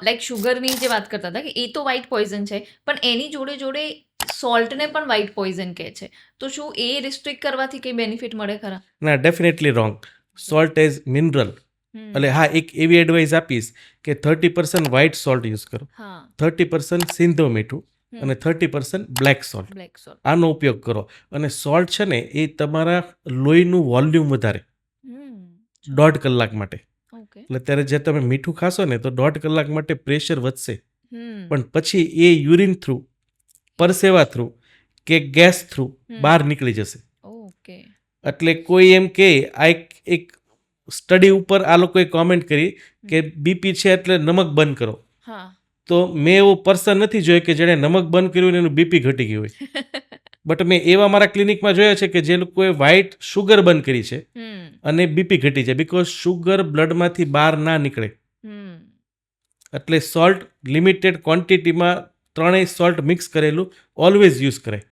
Like શુગરની જે વાત કરતા હતા કે એ તો વ્હાઇટ પોઈઝન છે, પણ એની જોડે જોડે સોલ્ટને પણ વ્હાઇટ પોઈઝન કહે છે. તો શું એ રિસ્ટ્રિક્ટ કરવાથી કંઈ બેનિફિટ મળે ખરા? ના, definitely wrong. Salt as mineral. એટલે હા, એક એવી એડવાઇસ આપીશ કે 30% વ્હાઇટ સોલ્ટ યુઝ કરો, હા 30% સિંધો મીઠું અને 30% બ્લેક સોલ્ટ. Black salt. આનો ઉપયોગ કરો. અને સોલ્ટ છે ને એ તમારા લોહીનું વોલ્યુમ વધારે 1.5 કલાક માટે. ઓકે. એટલે ત્યારે જે તમે મીઠું ખાશો ને તો 1.5 કલાક માટે પ્રેશર વધશે, પણ પછી એ યુરિન થ્રુ, પરસેવા થ્રુ કે ગેસ થ્રુ બહાર નીકળી જશે. ઓકે. એટલે કોઈ એમ કે આ એક સ્ટડી ઉપર આ લોકોએ કોમેન્ટ કરી કે બીપી છે એટલે નમક બંધ કરો. હા. તો મેં એવો પર્સન નથી જોયો કે જેણે નમક બંધ કર્યું ને એનું બીપી ઘટી ગયું હોય. બટ મેં એવા મારા ક્લિનિકમાં જોયા છે કે જે લોકોએ વ્હાઇટ શુગર બંધ કરી છે અને બીપી ઘટી જાય, બિકોઝ શુગર બ્લડમાંથી બહાર ના નીકળે. એટલે સોલ્ટ લિમિટેડ ક્વોન્ટિટીમાં ત્રણેય સોલ્ટ મિક્સ કરેલું ઓલવેઝ યુઝ કરાય.